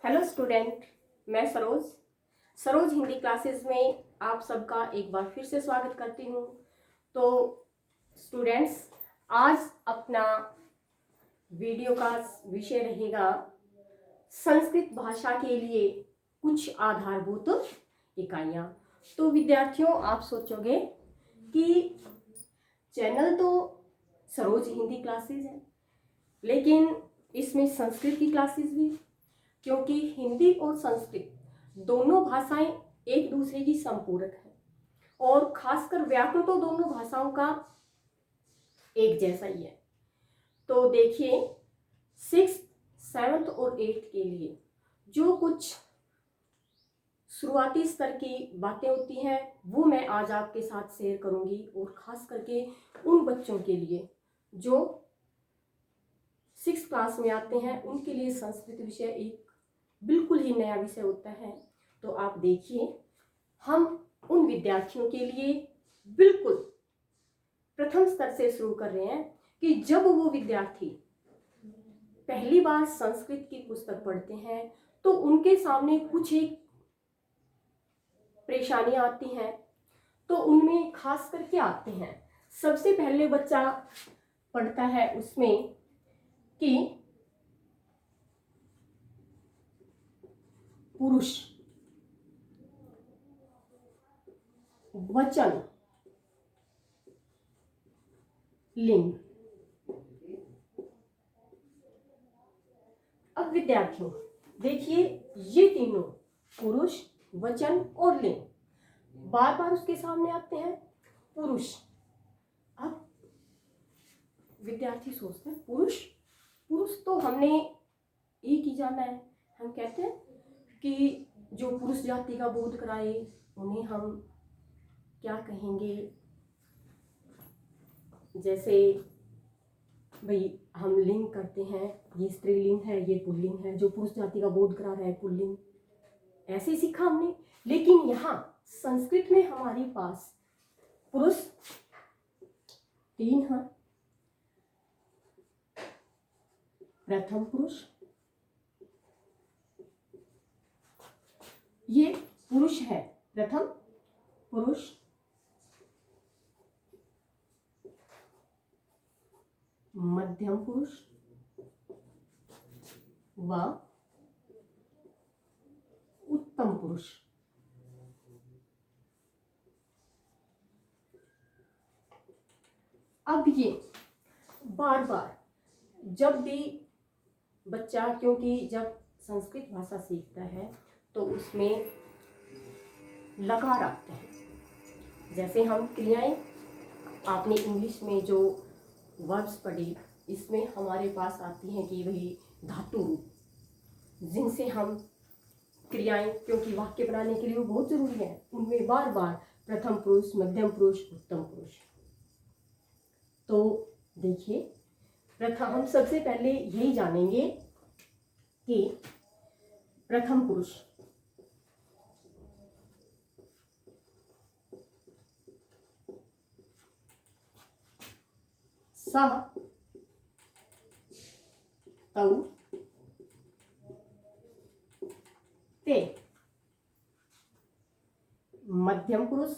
Hello student, मैं Saroj Hindi classes में आप सबका एक बार फिर से स्वागत करती हूँ। तो स्टूडेंट्स, आज अपना वीडियो का विषय रहेगा संस्कृत भाषा के लिए कुछ आधारभूत इकाइयाँ। तो विद्यार्थियों, आप सोचोगे कि चैनल तो सरोज हिंदी क्लासेस है, लेकिन इसमें संस्कृत की क्लासेस भी, क्योंकि हिंदी और संस्कृत दोनों भाषाएं एक दूसरे की संपूरक हैं और खासकर व्याकरण तो दोनों भाषाओं का एक जैसा ही है। तो देखिए, 6th, 7th और 8th के लिए जो कुछ शुरुआती स्तर की बातें होती हैं वो मैं आज आपके साथ शेयर करूंगी, और खास करके उन बच्चों के लिए जो 6th क्लास में आते हैं उनके लिए संस्कृत विषय एक बिल्कुल ही नया विषय होता है। तो आप देखिए, हम उन विद्यार्थियों के लिए बिल्कुल प्रथम स्तर से शुरू कर रहे हैं कि जब वो विद्यार्थी पहली बार संस्कृत की पुस्तक पढ़ते हैं तो उनके सामने कुछ एक परेशानियां आती हैं। तो उनमें खास करके आते हैं, सबसे पहले बच्चा पढ़ता है उसमें कि पुरुष, वचन, लिंग। अब विद्यार्थियों देखिए, ये तीनों पुरुष, वचन और लिंग बार बार उसके सामने आते हैं। पुरुष, अब विद्यार्थी सोचते हैं पुरुष पुरुष तो हमने एक ही जाना है। हम कहते हैं कि जो पुरुष जाति का बोध कराए उन्हें हम क्या कहेंगे, जैसे भाई हम लिंग करते हैं, ये स्त्रीलिंग है, ये पुल्लिंग है, जो पुरुष जाति का बोध करा रहा है पुल्लिंग, ऐसे सीखा हमने। लेकिन यहाँ संस्कृत में हमारे पास पुरुष 3 हैं। प्रथम पुरुष, ये पुरुष है, प्रथम पुरुष, मध्यम पुरुष व उत्तम पुरुष। अब ये बार बार जब भी बच्चा, क्योंकि जब संस्कृत भाषा सीखता है तो उसमें लकार आते हैं। जैसे हम क्रियाएं, आपने इंग्लिश में जो वर्ब्स पढ़ी, इसमें हमारे पास आती हैं कि वही धातु रूप, जिनसे हम क्रियाएं, क्योंकि वाक्य बनाने के लिए वो बहुत जरूरी है, उनमें बार बार प्रथम पुरुष, मध्यम पुरुष, उत्तम पुरुष। तो देखिए, प्रथम हम सबसे पहले यही जानेंगे कि प्रथम पुरुष, स, तौ, ते। मध्यम पुरुष,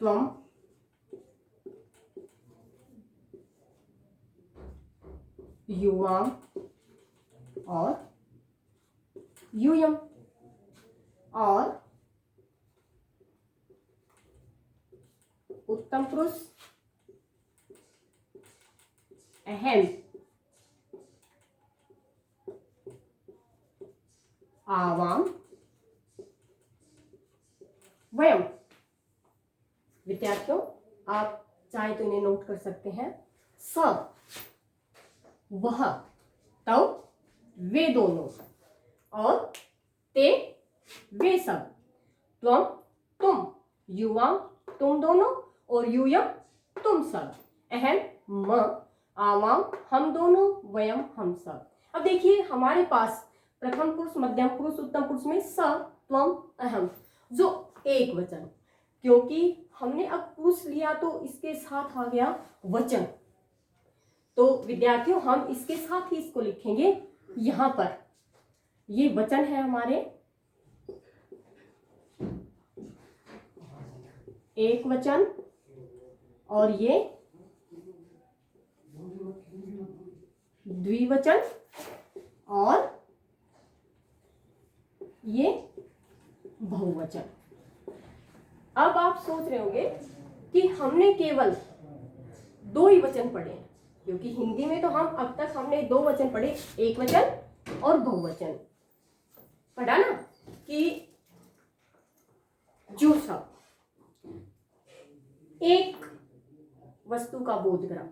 त्वम, युवाम और यूयम। और उत्तम पुरुष अहम, आवाम, वयम। विद्यार्थियों, आप चाहे तो इन्हें नोट कर सकते हैं। स, वह, तौ, वे दोनों, और ते, वे सब, त्वम, तुम, युवाम, तुम दोनों, और यूयम, तुम सब, अहम, म, आवाम, हम दोनों, वयम, हम सब। अब देखिए, हमारे पास प्रथम पुरुष, मध्यम पुरुष, उत्तम पुरुष में स, त्वम, अहम, जो एक वचन, क्योंकि हमने अब पुरुष किया तो इसके साथ आ गया वचन। तो विद्यार्थियों हम इसके साथ ही इसको लिखेंगे। यहां पर ये वचन है हमारे, एक वचन, और ये द्विवचन, और ये बहुवचन। अब आप सोच रहे होंगे कि हमने केवल दो ही वचन पढ़े, क्योंकि हिंदी में तो हम अब तक हमने दो वचन पढ़े, एक वचन और बहुवचन पढ़ा ना, कि जो सब एक वस्तु का बोध करा,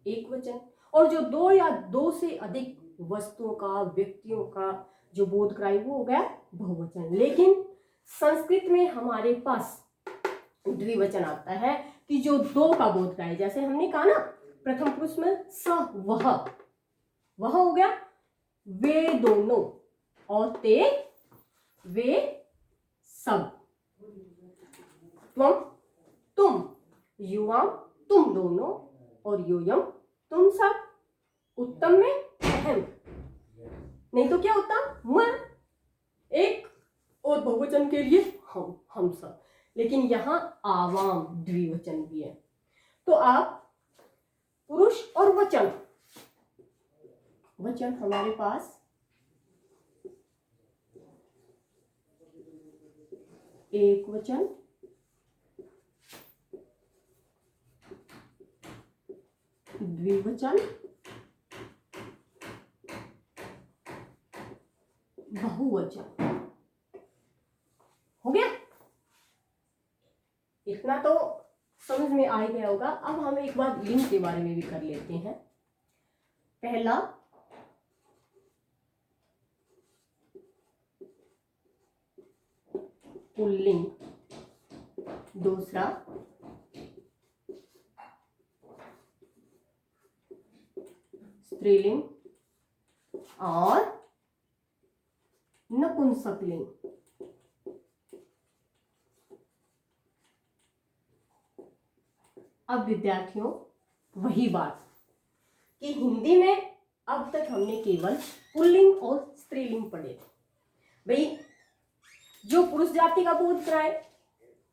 एक वचन, और जो दो या दो से अधिक वस्तुओं का, व्यक्तियों का जो बोध कराए वो हो गया बहुवचन। लेकिन संस्कृत में हमारे पास द्विवचन आता है कि जो दो का बोध कराए। जैसे हमने कहा ना प्रथम पुरुष में स वह हो गया वे दोनों, और ते वे सब, त्वम तुम, युवाम तुम दोनों, और योयम तुम सब, उत्तम में अहम, नहीं तो क्या होता मैं, एक, और बहुवचन के लिए हम सब। लेकिन यहां आवाम द्विवचन भी है। तो आप पुरुष और वचन, वचन हमारे पास एक वचन, द्विवचन, बहुवचन हो गया। इतना तो समझ में आ ही गया होगा। अब हम एक बार लिंग के बारे में भी कर लेते हैं। पहला पुल्लिंग, दूसरा स्त्रीलिंग और नपुंसकलिंग। अब विद्यार्थियों वही बात कि हिंदी में अब तक हमने केवल पुल्लिंग और स्त्रीलिंग पढ़े थे। भाई जो पुरुष जाति का बोध कराए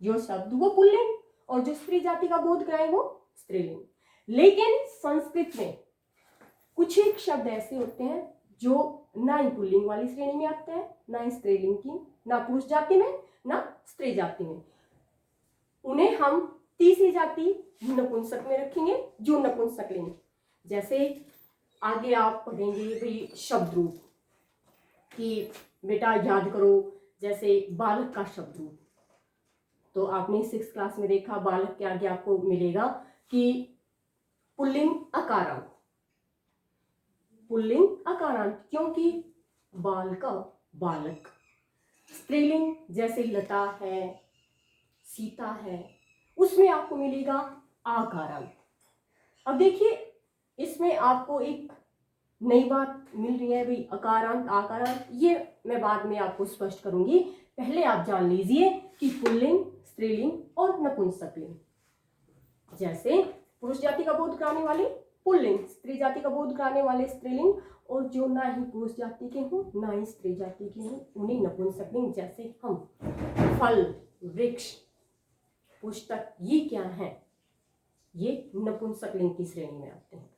जो शब्द वो पुल्लिंग, और जो स्त्री जाति का बोध कराए वो स्त्रीलिंग। लेकिन संस्कृत में कुछ एक शब्द ऐसे होते हैं जो ना ही पुल्लिंग वाली श्रेणी में आते हैं, ना ही स्त्रीलिंग की, ना पुरुष जाति में, ना स्त्री जाति में। उन्हें हम तीसरी जाति नपुंसक में रखेंगे, जो नपुंसकलिंग। जैसे आगे आप पढ़ेंगे भाई शब्द रूप कि बेटा याद करो, जैसे बालक का शब्द रूप। तो आपने 6th क्लास में देखा, बालक के आगे आपको मिलेगा कि पुल्लिंग अकारांत, पुल्लिंग अकारांत, क्योंकि बालक बालक। स्त्रीलिंग जैसे लता है, सीता है, उसमें आपको मिलेगा आकारांत। अब देखिए इसमें आपको एक नई बात मिल रही है भाई, अकारांत आकारांत, ये मैं बाद में आपको स्पष्ट करूंगी। पहले आप जान लीजिए कि पुल्लिंग, स्त्रीलिंग और नपुंसकलिंग। जैसे पुरुष जाति का बोध कराने वाले पुल्लिंग, स्त्री जाति का बोध कराने वाले स्त्रीलिंग, और जो ना ही पुरुष जाति के हों ना ही स्त्री जाति के हों उन्हें नपुंसकलिंग। जैसे हम फल, वृक्ष, पुस्तक, ये क्या है, ये नपुंसकलिंग की श्रेणी में आते हैं।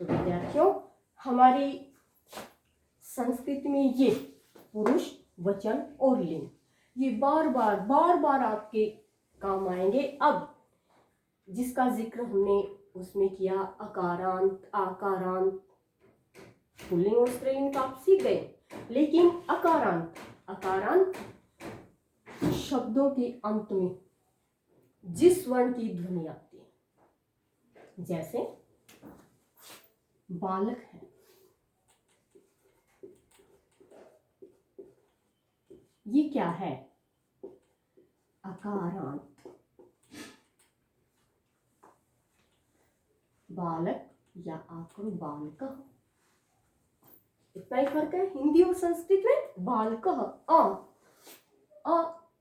तो विद्यार्थियों हमारी संस्कृति में ये पुरुष, वचन और लिंग ये बार बार आपके काम आएंगे। अब जिसका जिक्र हमने उसमें किया अकारांत, आकारांत, पुल्लिंग और स्त्रीलिंग तो आप सीख गए। लेकिन अकारांत शब्दों के अंत में जिस वर्ण की ध्वनि आती है, जैसे बालक है, ये क्या है, अकारांत। बालक या आकर बालक, इतना ही फर्क है हिंदी और संस्कृत में। बालक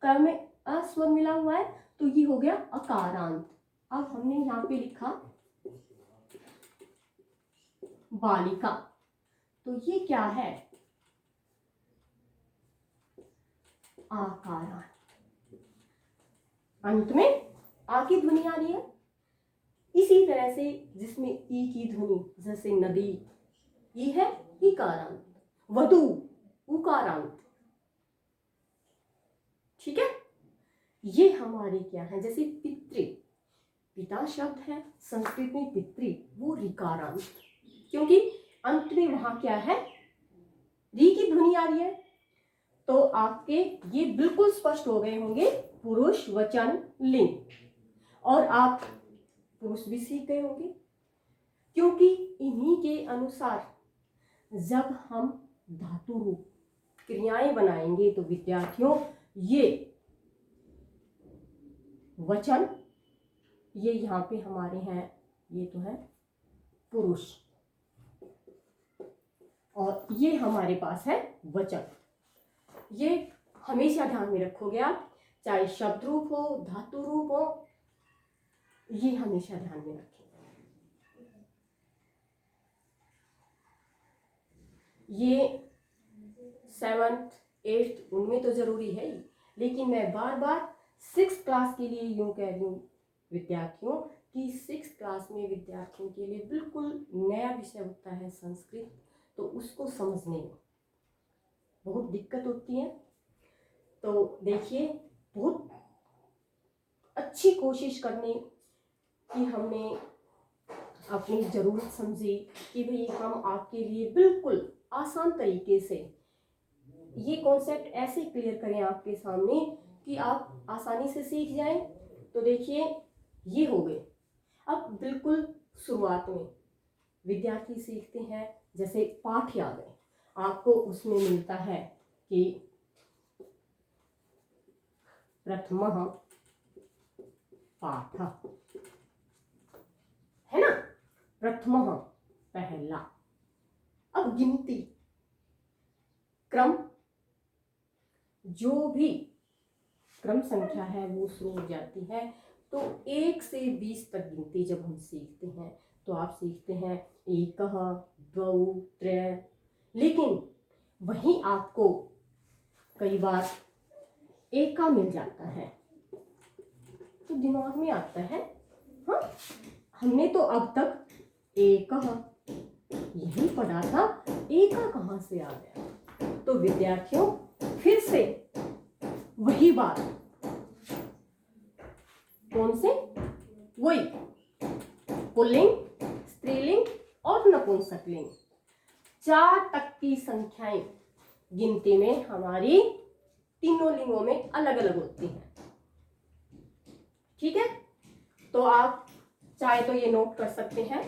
अ में अ स्वर मिला हुआ है तो ये हो गया अकारांत, अब हमने यहाँ पे लिखा बालिका, तो ये क्या है? आकारांत। अंत में आ की ध्वनि आ रही है। इसी तरह से जिसमें ई की ध्वनि, जैसे नदी, ई है ईकारांत, वधु उकारांत। ठीक है, ये हमारे क्या है? जैसे पितृ, पिता शब्द है संस्कृत में पितृ, वो ऋकारांत, क्योंकि अंत में वहां क्या है? री की ध्वनि आ रही है। तो आपके ये बिल्कुल स्पष्ट हो गए होंगे पुरुष वचन लिंग, और आप पुरुष भी सीख गए होंगे, क्योंकि इन्हीं के अनुसार जब हम धातु रूप क्रियाएं बनाएंगे तो विद्यार्थियों ये वचन, ये यहाँ पे हमारे हैं, ये तो है पुरुष, और ये हमारे पास है वचन। ये हमेशा ध्यान में रखोगे आप, चाहे शब्द रूप हो, धातु रूप हो, ये हमेशा ध्यान में रखें। ये 7th 8th उनमें तो जरूरी है ही, लेकिन मैं बार बार 6th क्लास के लिए यूं कह रही हूँ विद्यार्थियों कि 6th क्लास में विद्यार्थियों के लिए बिल्कुल नया विषय होता है संस्कृत, तो उसको समझने में बहुत दिक्कत होती है। तो देखिए, बहुत अच्छी कोशिश करने की हमने अपनी ज़रूरत समझी कि भाई हम आपके लिए बिल्कुल आसान तरीके से ये कॉन्सेप्ट ऐसे क्लियर करें आपके सामने कि आप आसानी से सीख जाएं। तो देखिए, ये हो गए। अब बिल्कुल शुरुआत में विद्यार्थी सीखते हैं, जैसे पाठ याद है आपको, उसमें मिलता है कि प्रथमः पाठ, है ना, प्रथमः पहला। अब गिनती क्रम, जो भी क्रम संख्या है वो शुरू हो जाती है। तो 1 से 20 तक गिनती जब हम सीखते हैं तो आप सीखते हैं एकः, द्वौ, त्रय, लेकिन वहीं आपको कई बार एका मिल जाता है, तो दिमाग में आता है, हाँ हमने तो अब तक एकः यही पढ़ा था, एका कहाँ से आ गया? तो विद्यार्थियों फिर से वही बात, कौन से? वही पुल्लिंग, स्त्रीलिंग और नपुंसकलिंग, 4 तक की संख्याएं गिनती में हमारी तीनों लिंगों में अलग अलग होती हैं। ठीक है, तो आप चाहे तो ये नोट कर सकते हैं।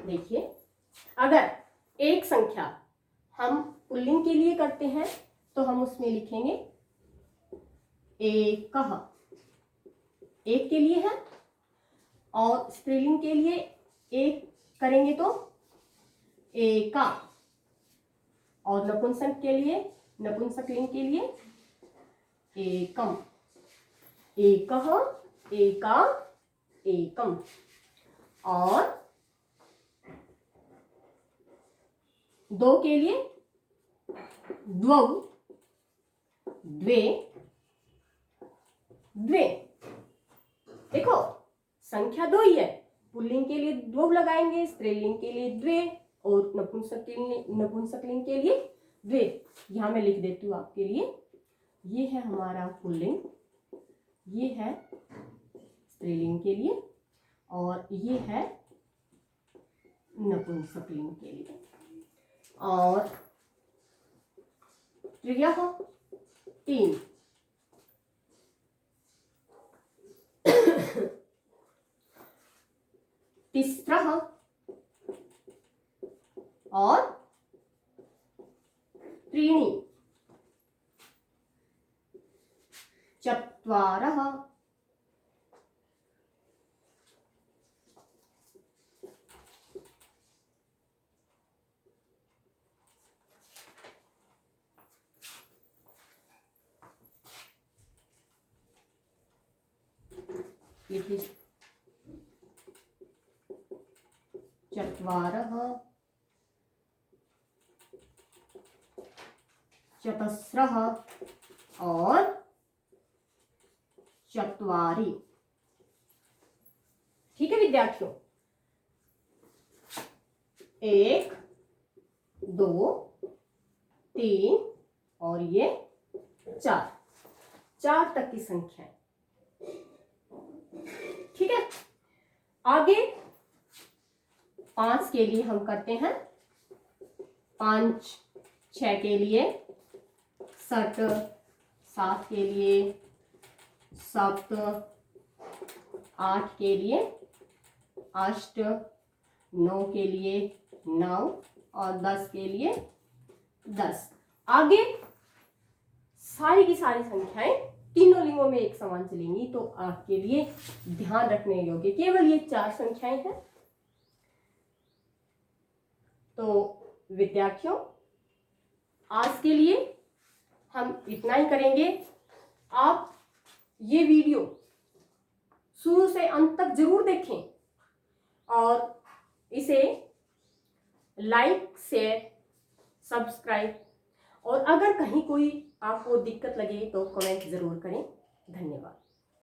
देखिए, अगर एक संख्या हम पुल्लिंग के लिए करते हैं तो हम उसमें लिखेंगे एकः, एक के लिए है, और स्त्रीलिंग के लिए एक करेंगे तो एका, और नपुंसक के लिए, नपुंसकलिंग के लिए एकम, एकः, एका, एकम, और 2 के लिए द्वौ, द्वे, द्वे। देखो संख्या 2 ही है, पुल्लिंग के लिए द्वौ लगाएंगे, स्त्रीलिंग के लिए द्वे, और नपुंसकलिंग के लिए द्वे। यहां मैं लिख देती हूँ आपके लिए, ये है हमारा पुल्लिंग, ये है स्त्रीलिंग के लिए, और ये है नपुंसकलिंग के लिए। और त्रियः 3, तिस्रः और त्रीणि, चत्वारः, इट इज चत्वारः चतस्रः और चत्वारि। ठीक है विद्यार्थियों, 1 2 3 और ये 4 तक की संख्या है। ठीक है, आगे 5 के लिए हम करते हैं 5 6 के लिए 7 7 के लिए 7 8 के लिए 8 9 के लिए 9 और 10 के लिए 10। आगे सारी की सारी संख्याएं तीनों लिंगों में एक समान चलेंगी, तो आपके लिए ध्यान रखने योग्य केवल ये 4 संख्याएं हैं। तो विद्यार्थियों, आज के लिए हम इतना ही करेंगे। आप ये वीडियो शुरू से अंत तक जरूर देखें और इसे लाइक शेयर सब्सक्राइब, और अगर कहीं कोई आपको दिक्कत लगे तो कमेंट जरूर करें। धन्यवाद।